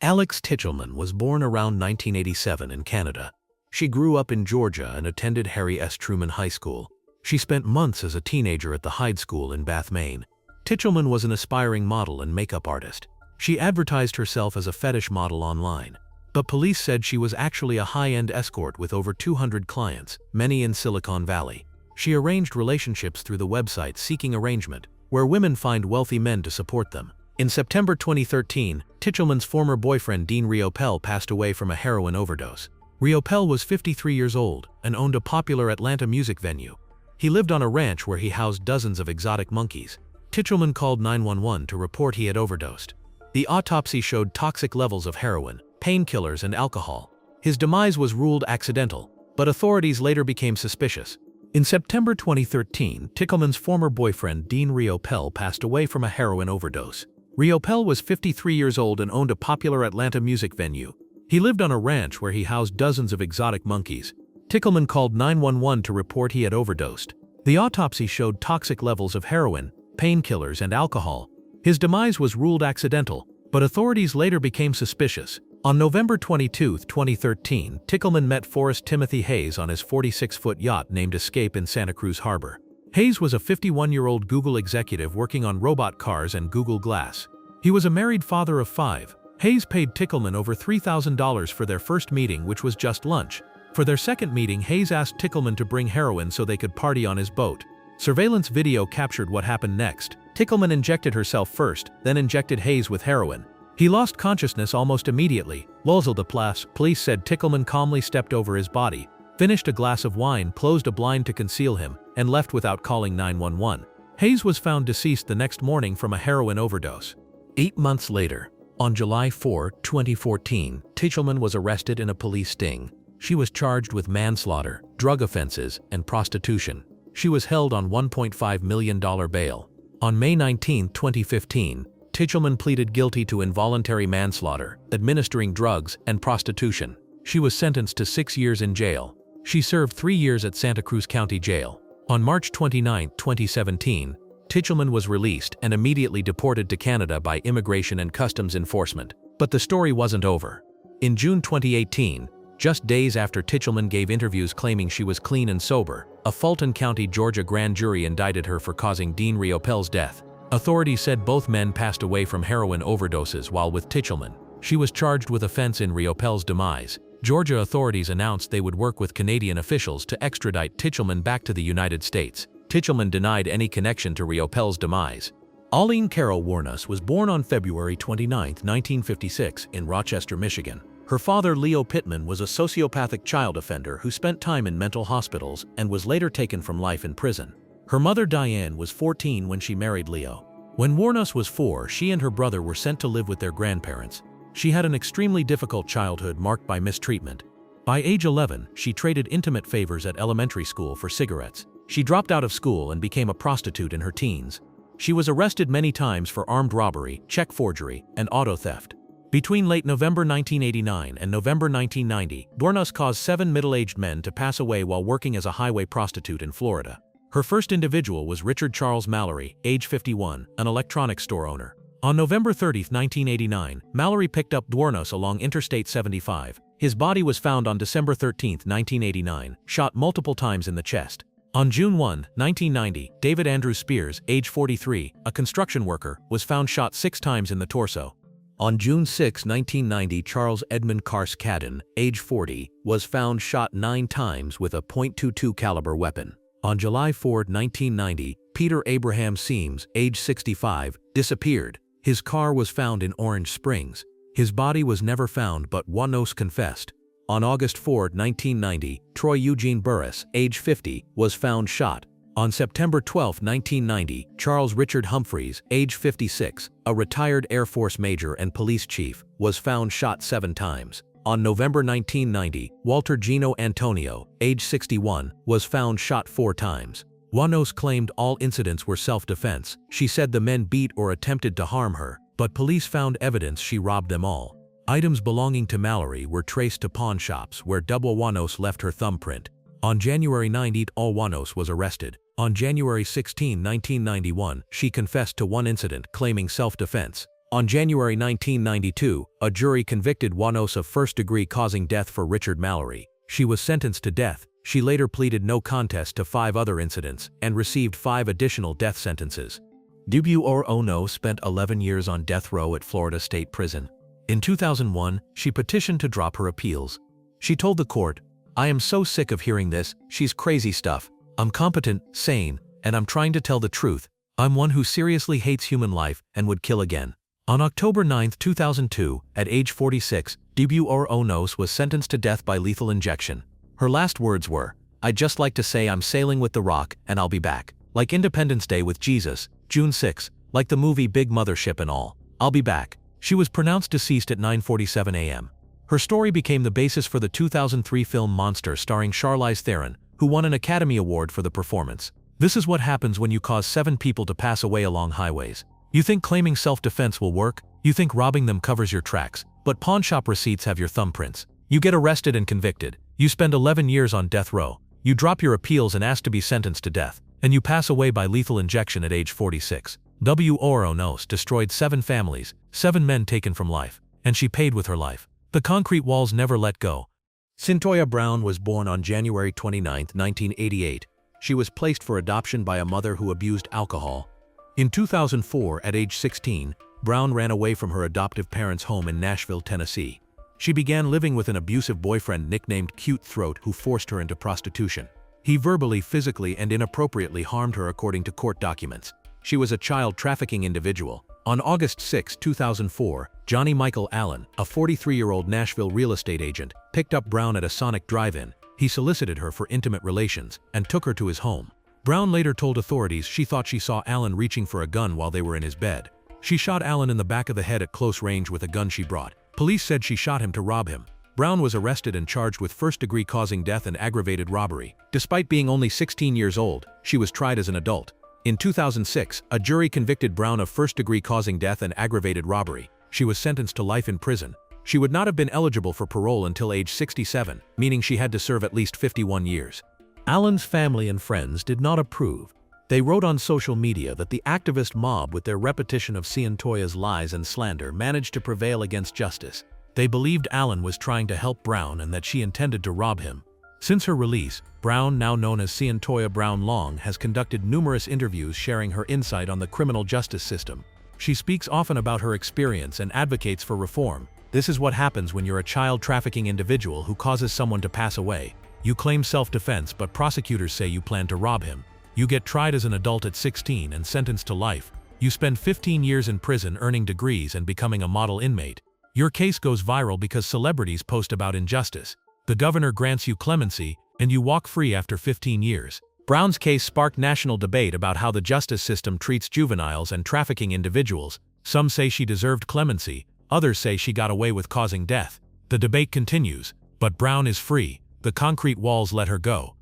Alex Tichelman was born around 1987 in Canada. She grew up in Georgia and attended Harry S. Truman High School. She spent months as a teenager at the Hyde School in Bath, Maine. Tichelman was an aspiring model and makeup artist. She advertised herself as a fetish model online. But police said she was actually a high-end escort with over 200 clients, many in Silicon Valley. She arranged relationships through the website Seeking Arrangement, where women find wealthy men to support them. In September 2013, Tichelman's former boyfriend Dean Riopelle passed away from a heroin overdose. Riopelle was 53 years old and owned a popular Atlanta music venue. He lived on a ranch where he housed dozens of exotic monkeys. Tichelman called 911 to report he had overdosed. The autopsy showed toxic levels of heroin, painkillers, and alcohol. His demise was ruled accidental, but authorities later became suspicious. In September 2013, Tichelman's former boyfriend Dean Riopelle passed away from a heroin overdose. Riopelle was 53 years old and owned a popular Atlanta music venue. He lived on a ranch where he housed dozens of exotic monkeys. Tichelman called 911 to report he had overdosed. The autopsy showed toxic levels of heroin, painkillers, and alcohol. His demise was ruled accidental, but authorities later became suspicious. On November 22, 2013, Tichelman met Forrest Timothy Hayes on his 46-foot yacht named Escape in Santa Cruz Harbor. Hayes was a 51-year-old Google executive working on robot cars and Google Glass. He was a married father of 5. Hayes paid Tichelman over $3,000 for their first meeting, which was just lunch. For their second meeting, Hayes asked Tichelman to bring heroin so they could party on his boat. Surveillance video captured what happened next. Tichelman injected herself first, then injected Hayes with heroin. He lost consciousness almost immediately. Police said Tichelman calmly stepped over his body, finished a glass of wine, closed a blind to conceal him, and left without calling 911. Hayes was found deceased the next morning from a heroin overdose. 8 months later, on July 4, 2014, Tichelman was arrested in a police sting. She was charged with manslaughter, drug offenses, and prostitution. She was held on $1.5 million bail. On May 19, 2015, Tichelman pleaded guilty to involuntary manslaughter, administering drugs, and prostitution. She was sentenced to 6 years in jail. She served 3 years at Santa Cruz County Jail. On March 29, 2017, Tichelman was released and immediately deported to Canada by Immigration and Customs Enforcement. But the story wasn't over. In June 2018, just days after Tichelman gave interviews claiming she was clean and sober, a Fulton County, Georgia grand jury indicted her for causing Dean Riopelle's death. Authorities said both men passed away from heroin overdoses while with Tichelman. She was charged with offense in Riopelle's demise. Georgia authorities announced they would work with Canadian officials to extradite Tichelman back to the United States. Tichelman denied any connection to Riopelle's demise. Arlene Carol Warnus was born on February 29, 1956, in Rochester, Michigan. Her father, Leo Pittman, was a sociopathic child offender who spent time in mental hospitals and was later taken from life in prison. Her mother, Diane, was 14 when she married Leo. When Warnus was 4, she and her brother were sent to live with their grandparents. She had an extremely difficult childhood marked by mistreatment. By age 11, she traded intimate favors at elementary school for cigarettes. She dropped out of school and became a prostitute in her teens. She was arrested many times for armed robbery, check forgery, and auto theft. Between late November 1989 and November 1990, Warnus caused 7 middle-aged men to pass away while working as a highway prostitute in Florida. Her first individual was Richard Charles Mallory, age 51, an electronics store owner. On November 30, 1989, Mallory picked up Warnus along Interstate 75. His body was found on December 13, 1989, shot multiple times in the chest. On June 1, 1990, David Andrew Spears, age 43, a construction worker, was found shot 6 times in the torso. On June 6, 1990, Charles Edmund Cars Cadden, age 40, was found shot 9 times with a .22 caliber weapon. On July 4, 1990, Peter Abraham Seams, age 65, disappeared. His car was found in Orange Springs. His body was never found, but Warnus confessed. On August 4, 1990, Troy Eugene Burris, age 50, was found shot. On September 12, 1990, Charles Richard Humphreys, age 56, a retired Air Force major and police chief, was found shot 7 times. On November 1990, Walter Gino Antonio, age 61, was found shot 4 times. Warnus claimed all incidents were self-defense. She said the men beat or attempted to harm her, but police found evidence she robbed them all. Items belonging to Mallory were traced to pawn shops where Warnus left her thumbprint. On January 9, Warnus was arrested. On January 16, 1991, she confessed to one incident, claiming self-defense. On January 1992, a jury convicted Wanos of first-degree causing death for Richard Mallory. She was sentenced to death. She later pleaded no contest to 5 other incidents and received 5 additional death sentences. Wanos spent 11 years on death row at Florida State Prison. In 2001, she petitioned to drop her appeals. She told the court, "I am so sick of hearing this, she's crazy stuff. I'm competent, sane, and I'm trying to tell the truth. I'm one who seriously hates human life and would kill again." On October 9, 2002, at age 46, Wanos was sentenced to death by lethal injection. Her last words were, "I'd just like to say I'm sailing with the Rock and I'll be back. Like Independence Day with Jesus, June 6, like the movie Big Mothership and all. I'll be back." She was pronounced deceased at 9:47 a.m. Her story became the basis for the 2003 film Monster starring Charlize Theron, who won an Academy Award for the performance. This is what happens when you cause 7 people to pass away along highways. You think claiming self-defense will work? You think robbing them covers your tracks, but pawnshop receipts have your thumbprints. You get arrested and convicted. You spend 11 years on death row. You drop your appeals and ask to be sentenced to death. And you pass away by lethal injection at age 46. Wanos destroyed 7 families, 7 men taken from life, and she paid with her life. The concrete walls never let go. Cyntoia Brown was born on January 29, 1988. She was placed for adoption by a mother who abused alcohol. In 2004, at age 16, Brown ran away from her adoptive parents' home in Nashville, Tennessee. She began living with an abusive boyfriend nicknamed Cute Throat who forced her into prostitution. He verbally, physically, and inappropriately harmed her according to court documents. She was a child trafficking individual. On August 6, 2004, Johnny Michael Allen, a 43-year-old Nashville real estate agent, picked up Brown at a Sonic drive-in. He solicited her for intimate relations and took her to his home. Brown later told authorities she thought she saw Allen reaching for a gun while they were in his bed. She shot Allen in the back of the head at close range with a gun she brought. Police said she shot him to rob him. Brown was arrested and charged with first-degree causing death and aggravated robbery. Despite being only 16 years old, she was tried as an adult. In 2006, a jury convicted Brown of first-degree causing death and aggravated robbery. She was sentenced to life in prison. She would not have been eligible for parole until age 67, meaning she had to serve at least 51 years. Allen's family and friends did not approve. They wrote on social media that the activist mob, with their repetition of Cyntoia's lies and slander, managed to prevail against justice. They believed Allen was trying to help Brown and that she intended to rob him. Since her release, Brown, now known as Cyntoia Brown Long, has conducted numerous interviews sharing her insight on the criminal justice system. She speaks often about her experience and advocates for reform. This is what happens when you're a child trafficking individual who causes someone to pass away. You claim self-defense, but prosecutors say you plan to rob him. You get tried as an adult at 16 and sentenced to life. You spend 15 years in prison earning degrees and becoming a model inmate. Your case goes viral because celebrities post about injustice. The governor grants you clemency, and you walk free after 15 years. Brown's case sparked national debate about how the justice system treats juveniles and trafficking individuals. Some say she deserved clemency, others say she got away with causing death. The debate continues, but Brown is free. The concrete walls let her go.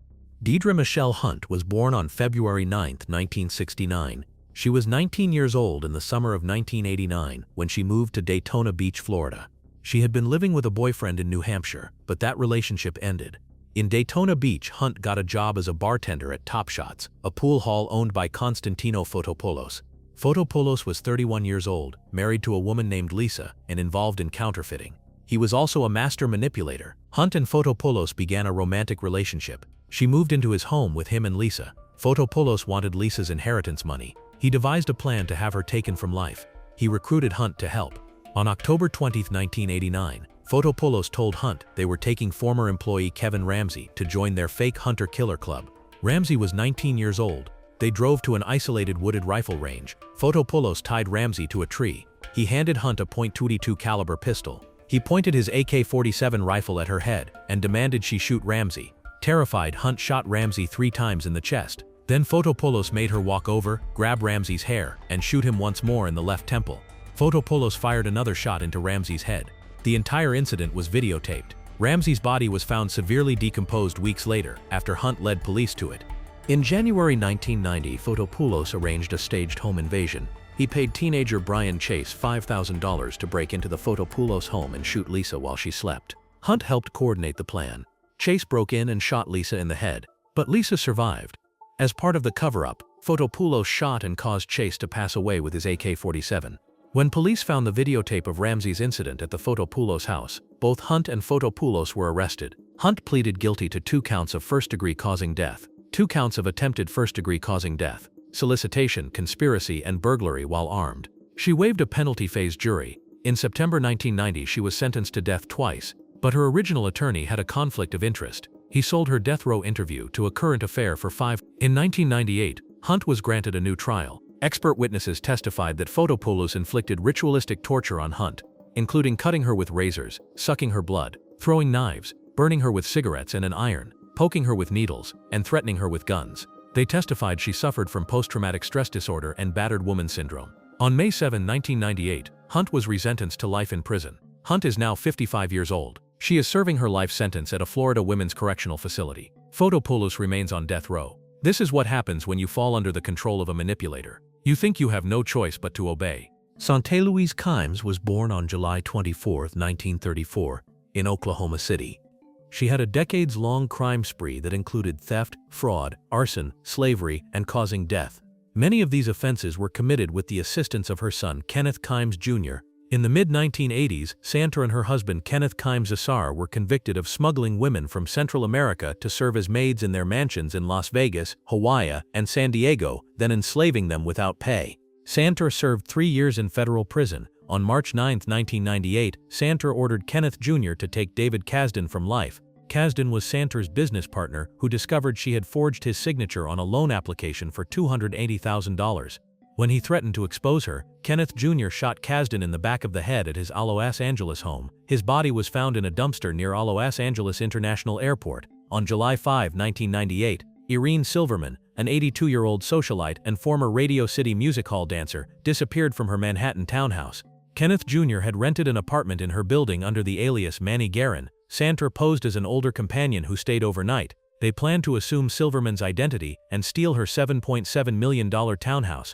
Deidre Michelle Hunt was born on February 9, 1969. She was 19 years old in the summer of 1989 when she moved to Daytona Beach, Florida. She had been living with a boyfriend in New Hampshire, but that relationship ended. In Daytona Beach, Hunt got a job as a bartender at Top Shots, a pool hall owned by Constantino Fotopoulos. Fotopoulos was 31 years old, married to a woman named Lisa, and involved in counterfeiting. He was also a master manipulator. Hunt and Fotopoulos began a romantic relationship. She moved into his home with him and Lisa. Fotopoulos wanted Lisa's inheritance money. He devised a plan to have her taken from life. He recruited Hunt to help. On October 20, 1989, Fotopoulos told Hunt they were taking former employee Kevin Ramsey to join their fake hunter-killer club. Ramsey was 19 years old. They drove to an isolated wooded rifle range. Fotopoulos tied Ramsey to a tree. He handed Hunt a .22 caliber pistol. He pointed his AK-47 rifle at her head and demanded she shoot Ramsey. Terrified, Hunt shot Ramsey 3 times in the chest. Then Fotopoulos made her walk over, grab Ramsey's hair, and shoot him once more in the left temple. Fotopoulos fired another shot into Ramsey's head. The entire incident was videotaped. Ramsey's body was found severely decomposed weeks later, after Hunt led police to it. In January 1990, Fotopoulos arranged a staged home invasion. He paid teenager Brian Chase $5,000 to break into the Fotopoulos home and shoot Lisa while she slept. Hunt helped coordinate the plan. Chase broke in and shot Lisa in the head, but Lisa survived. As part of the cover-up, Fotopoulos shot and caused Chase to pass away with his AK-47. When police found the videotape of Ramsey's incident at the Fotopoulos house, both Hunt and Fotopoulos were arrested. Hunt pleaded guilty to 2 counts of first-degree causing death, 2 counts of attempted first-degree causing death, solicitation, conspiracy, and burglary while armed. She waived a penalty phase jury. In September 1990, she was sentenced to death twice, but her original attorney had a conflict of interest. He sold her death row interview to a current affair for $5. In 1998, Hunt was granted a new trial. Expert witnesses testified that Fotopoulos inflicted ritualistic torture on Hunt, including cutting her with razors, sucking her blood, throwing knives, burning her with cigarettes and an iron, poking her with needles, and threatening her with guns. They testified she suffered from post-traumatic stress disorder and battered woman syndrome. On May 7, 1998, Hunt was resentenced to life in prison. Hunt is now 55 years old. She is serving her life sentence at a Florida women's correctional facility. Fotopoulos remains on death row. This is what happens when you fall under the control of a manipulator. You think you have no choice but to obey. Sante Louise Kimes was born on July 24, 1934, in Oklahoma City. She had a decades-long crime spree that included theft, fraud, arson, slavery, and causing death. Many of these offenses were committed with the assistance of her son, Kenneth Kimes Jr. In the mid-1980s, Santa and her husband, Kenneth Kimes Assar, were convicted of smuggling women from Central America to serve as maids in their mansions in Las Vegas, Hawaii, and San Diego, then enslaving them without pay. Santa served 3 years in federal prison. On March 9, 1998, Santa ordered Kenneth Jr. to take David Kasdan from life. Kasdan was Santa's business partner who discovered she had forged his signature on a loan application for $280,000. When he threatened to expose her, Kenneth Jr. shot Kasdan in the back of the head at his Los Angeles home. His body was found in a dumpster near Los Angeles International Airport. On July 5, 1998, Irene Silverman, an 82-year-old socialite and former Radio City Music Hall dancer, disappeared from her Manhattan townhouse. Kenneth Jr. had rented an apartment in her building under the alias Manny Guerin. Santa posed as an older companion who stayed overnight. They planned to assume Silverman's identity and steal her $7.7 million townhouse.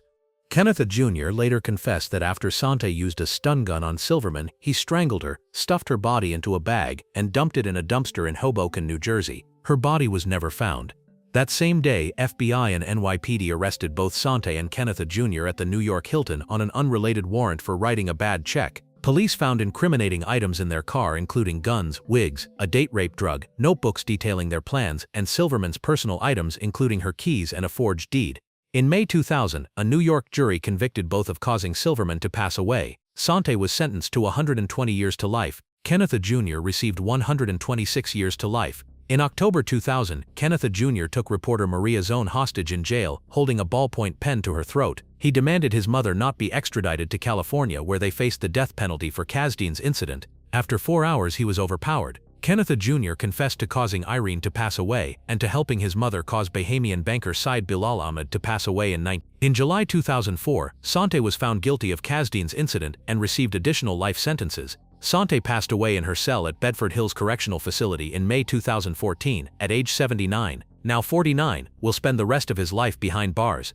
Kenneth Jr. later confessed that after Santa used a stun gun on Silverman, he strangled her, stuffed her body into a bag, and dumped it in a dumpster in Hoboken, New Jersey. Her body was never found. That same day, FBI and NYPD arrested both Santa and Kenneth Jr. at the New York Hilton on an unrelated warrant for writing a bad check. Police found incriminating items in their car including guns, wigs, a date rape drug, notebooks detailing their plans, and Silverman's personal items including her keys and a forged deed. In May 2000, a New York jury convicted both of causing Silverman to pass away. Santa was sentenced to 120 years to life. Kenneth Jr. received 126 years to life. In October 2000, Kenneth Jr. took reporter Maria Zone hostage in jail, holding a ballpoint pen to her throat. He demanded his mother not be extradited to California where they faced the death penalty for Kasdan's incident. After 4 hours he was overpowered. Kenneth Jr. confessed to causing Irene to pass away and to helping his mother cause Bahamian banker Said Bilal Ahmed to pass away in July 2004, Santa was found guilty of Kasdan's incident and received additional life sentences. Santa passed away in her cell at Bedford Hills Correctional Facility in May 2014, at age 79, now 49, will spend the rest of his life behind bars.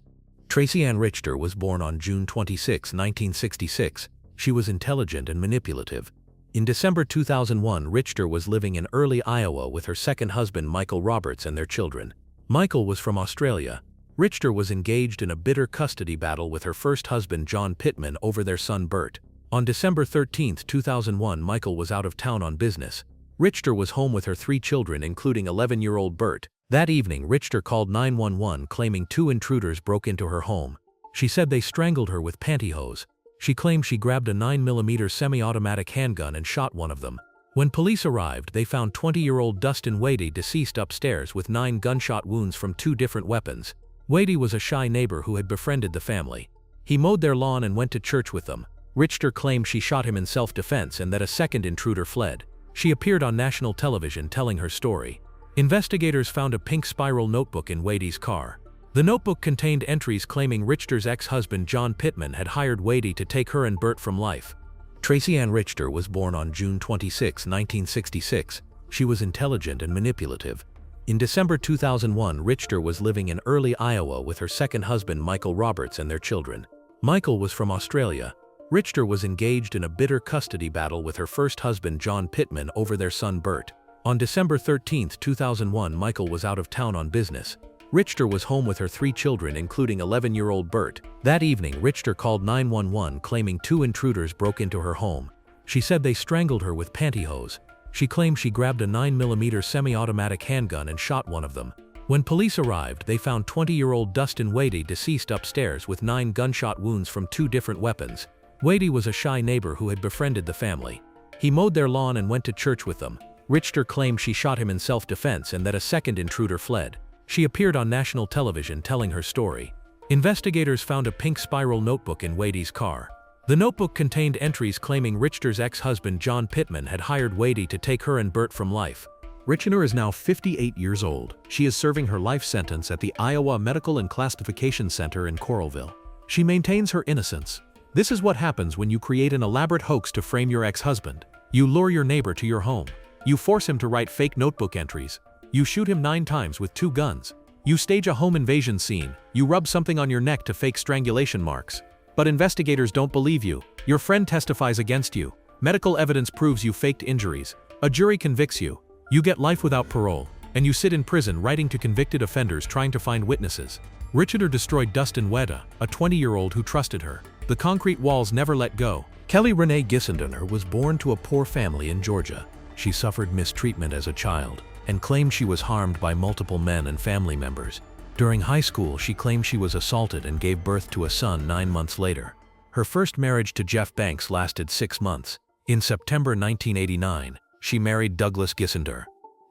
Tracy Ann Richter was born on June 26, 1966. She was intelligent and manipulative. In December 2001, Richter was living in Early, Iowa with her second husband Michael Roberts and their children. Michael was from Australia. Richter was engaged in a bitter custody battle with her first husband John Pittman over their son Bert. On December 13, 2001, Michael was out of town on business. Richter was home with her 3 children including 11-year-old Bert. That evening, Richter called 911 claiming 2 intruders broke into her home. She said they strangled her with pantyhose. She claimed she grabbed a 9mm semi-automatic handgun and shot one of them. When police arrived, they found 20-year-old Dustin Wadey deceased upstairs with 9 gunshot wounds from 2 different weapons. Wadey was a shy neighbor who had befriended the family. He mowed their lawn and went to church with them. Richter claimed she shot him in self-defense and that a second intruder fled. She appeared on national television telling her story. Investigators found a pink spiral notebook in Wadey's car. The notebook contained entries claiming Richter's ex-husband John Pittman had hired Wadey to take her and Bert from life. Tracy Ann Richter was born on June 26, 1966. She was intelligent and manipulative. In December 2001, Richter was living in Early, Iowa with her second husband Michael Roberts and their children. Michael was from Australia. Richter was engaged in a bitter custody battle with her first husband John Pittman over their son Bert. On December 13, 2001, Michael was out of town on business. Richter was home with her 3 children, including 11-year-old Bert. That evening, Richter called 911 claiming 2 intruders broke into her home. She said they strangled her with pantyhose. She claimed she grabbed a 9mm semi-automatic handgun and shot one of them. When police arrived, they found 20-year-old Dustin Wadey deceased upstairs with 9 gunshot wounds from 2 different weapons. Wadey was a shy neighbor who had befriended the family. He mowed their lawn and went to church with them. Richter claimed she shot him in self-defense and that a second intruder fled. She appeared on national television telling her story. Investigators found a pink spiral notebook in Wadey's car. The notebook contained entries claiming Richter's ex-husband John Pittman had hired Wadey to take her and Bert from life. Richter is now 58 years old. She is serving her life sentence at the Iowa Medical and Classification Center in Coralville. She maintains her innocence. This is what happens when you create an elaborate hoax to frame your ex-husband. You lure your neighbor to your home. You force him to write fake notebook entries. You shoot him 9 times with 2 guns. You stage a home invasion scene. You rub something on your neck to fake strangulation marks. But investigators don't believe you. Your friend testifies against you. Medical evidence proves you faked injuries. A jury convicts you. You get life without parole, and you sit in prison writing to convicted offenders trying to find witnesses. Richter destroyed Dustin Wadey, a 20-year-old who trusted her. The concrete walls never let go. Kelly Renee Gissendaner was born to a poor family in Georgia. She suffered mistreatment as a child and claimed she was harmed by multiple men and family members. During high school, she claimed she was assaulted and gave birth to a son 9 months later. Her first marriage to Jeff Banks lasted 6 months. In September 1989, she married Douglas Gissendaner.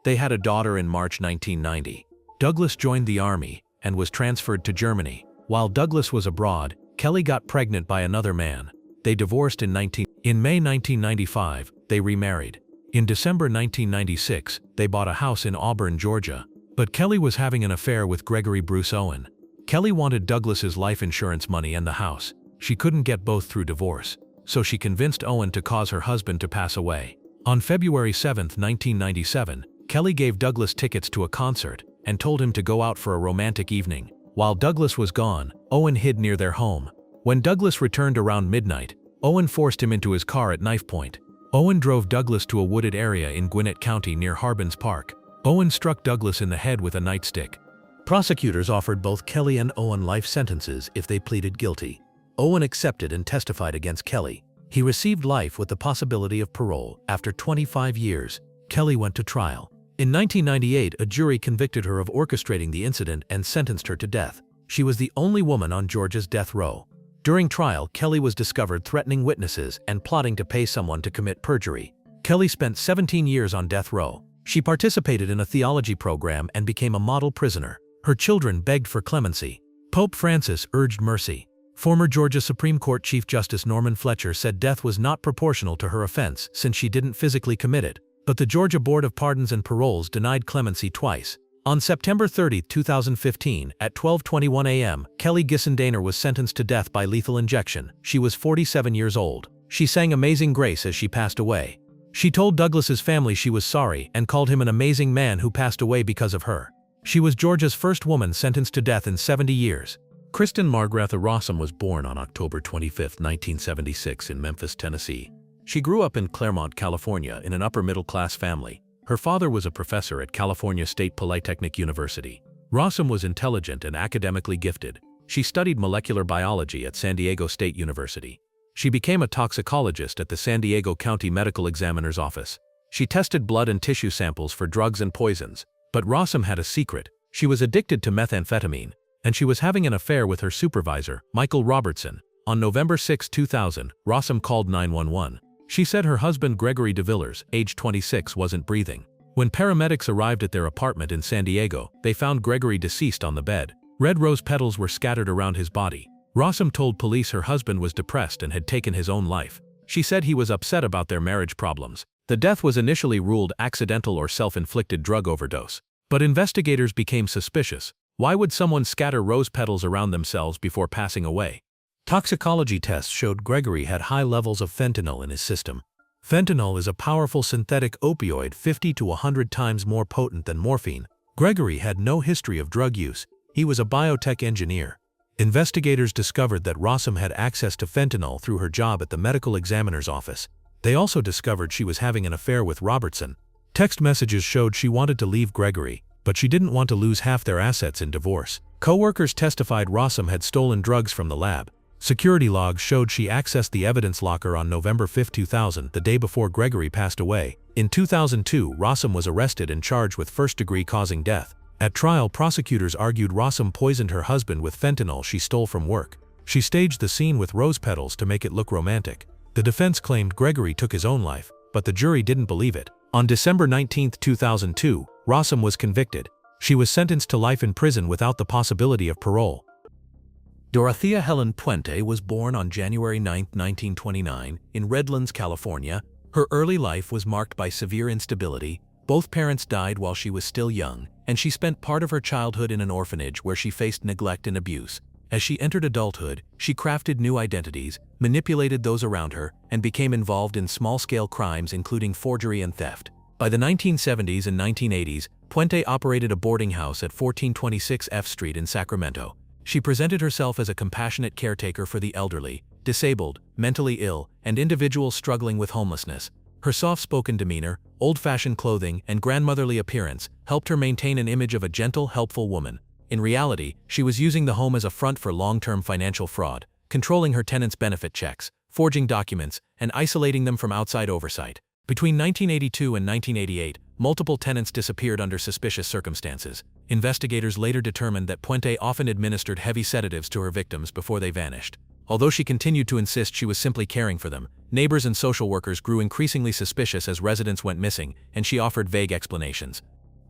They had a daughter in March 1990. Douglas joined the Army and was transferred to Germany. While Douglas was abroad, Kelly got pregnant by another man. They divorced in May 1995, they remarried. In December 1996, they bought a house in Auburn, Georgia. But Kelly was having an affair with Gregory Bruce Owen. Kelly wanted Douglas's life insurance money and the house. She couldn't get both through divorce, so she convinced Owen to cause her husband to pass away. On February 7, 1997, Kelly gave Douglas tickets to a concert and told him to go out for a romantic evening. While Douglas was gone, Owen hid near their home. When Douglas returned around midnight, Owen forced him into his car at knife point. Owen drove Douglas to a wooded area in Gwinnett County near Harbins Park. Owen struck Douglas in the head with a nightstick. Prosecutors offered both Kelly and Owen life sentences if they pleaded guilty. Owen accepted and testified against Kelly. He received life with the possibility of parole. After 25 years, Kelly went to trial. In 1998, a jury convicted her of orchestrating the incident and sentenced her to death. She was the only woman on Georgia's death row. During trial, Kelly was discovered threatening witnesses and plotting to pay someone to commit perjury. Kelly spent 17 years on death row. She participated in a theology program and became a model prisoner. Her children begged for clemency. Pope Francis urged mercy. Former Georgia Supreme Court Chief Justice Norman Fletcher said death was not proportional to her offense since she didn't physically commit it. But the Georgia Board of Pardons and Paroles denied clemency twice. On September 30, 2015, at 12:21 a.m., Kelly Gissendaner was sentenced to death by lethal injection. She was 47 years old. She sang Amazing Grace as she passed away. She told Douglas's family she was sorry and called him an amazing man who passed away because of her. She was Georgia's first woman sentenced to death in 70 years. Kristen Margrethe Rossum was born on October 25, 1976 in Memphis, Tennessee. She grew up in Claremont, California in an upper-middle-class family. Her father was a professor at California State Polytechnic University. Rossum was intelligent and academically gifted. She studied molecular biology at San Diego State University. She became a toxicologist at the San Diego County Medical Examiner's Office. She tested blood and tissue samples for drugs and poisons. But Rossum had a secret. She was addicted to methamphetamine, and she was having an affair with her supervisor, Michael Robertson. On November 6, 2000, Rossum called 911. She said her husband Gregory DeVillers, age 26, wasn't breathing. When paramedics arrived at their apartment in San Diego, they found Gregory deceased on the bed. Red rose petals were scattered around his body. Rossum told police her husband was depressed and had taken his own life. She said he was upset about their marriage problems. The death was initially ruled accidental or self-inflicted drug overdose. But investigators became suspicious. Why would someone scatter rose petals around themselves before passing away? Toxicology tests showed Gregory had high levels of fentanyl in his system. Fentanyl is a powerful synthetic opioid 50 to 100 times more potent than morphine. Gregory had no history of drug use. He was a biotech engineer. Investigators discovered that Rossum had access to fentanyl through her job at the medical examiner's office. They also discovered she was having an affair with Robertson. Text messages showed she wanted to leave Gregory. but she didn't want to lose half their assets in divorce. Co-workers testified Rossum had stolen drugs from the lab. Security logs showed she accessed the evidence locker on November 5, 2000, the day before Gregory passed away. In 2002, Rossum was arrested and charged with first-degree causing death. At trial, prosecutors argued Rossum poisoned her husband with fentanyl she stole from work. She staged the scene with rose petals to make it look romantic. The defense claimed Gregory took his own life, but the jury didn't believe it. On December 19, 2002, Rossum was convicted. She was sentenced to life in prison without the possibility of parole. Dorothea Helen Puente was born on January 9, 1929, in Redlands, California. Her early life was marked by severe instability. Both parents died while she was still young, and she spent part of her childhood in an orphanage where she faced neglect and abuse. As she entered adulthood, she crafted new identities, manipulated those around her, and became involved in small-scale crimes including forgery and theft. By the 1970s and 1980s, Puente operated a boarding house at 1426 F Street in Sacramento. She presented herself as a compassionate caretaker for the elderly, disabled, mentally ill, and individuals struggling with homelessness. Her soft-spoken demeanor, old-fashioned clothing, and grandmotherly appearance helped her maintain an image of a gentle, helpful woman. In reality, she was using the home as a front for long-term financial fraud, controlling her tenants' benefit checks, forging documents, and isolating them from outside oversight. Between 1982 and 1988, multiple tenants disappeared under suspicious circumstances. Investigators later determined that Puente often administered heavy sedatives to her victims before they vanished. Although she continued to insist she was simply caring for them, neighbors and social workers grew increasingly suspicious as residents went missing, and she offered vague explanations.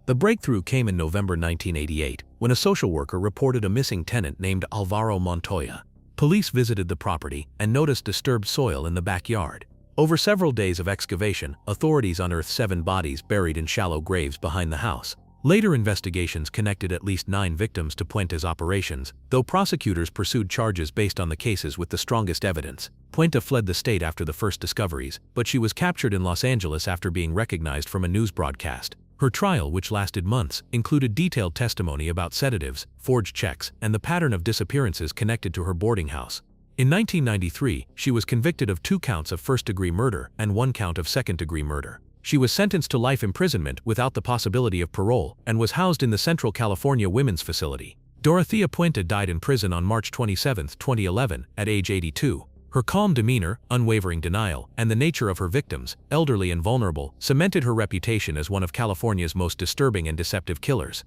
The breakthrough came in November 1988, when a social worker reported a missing tenant named Alvaro Montoya. Police visited the property and noticed disturbed soil in the backyard. Over several days of excavation, authorities unearthed 7 bodies buried in shallow graves behind the house. Later investigations connected at least 9 victims to Puente's operations, though prosecutors pursued charges based on the cases with the strongest evidence. Puente fled the state after the first discoveries, but she was captured in Los Angeles after being recognized from a news broadcast. Her trial, which lasted months, included detailed testimony about sedatives, forged checks, and the pattern of disappearances connected to her boarding house. In 1993, she was convicted of 2 counts of first-degree murder and 1 count of second-degree murder. She was sentenced to life imprisonment without the possibility of parole and was housed in the Central California Women's Facility. Dorothea Puente died in prison on March 27, 2011, at age 82. Her calm demeanor, unwavering denial, and the nature of her victims, elderly and vulnerable, cemented her reputation as one of California's most disturbing and deceptive killers.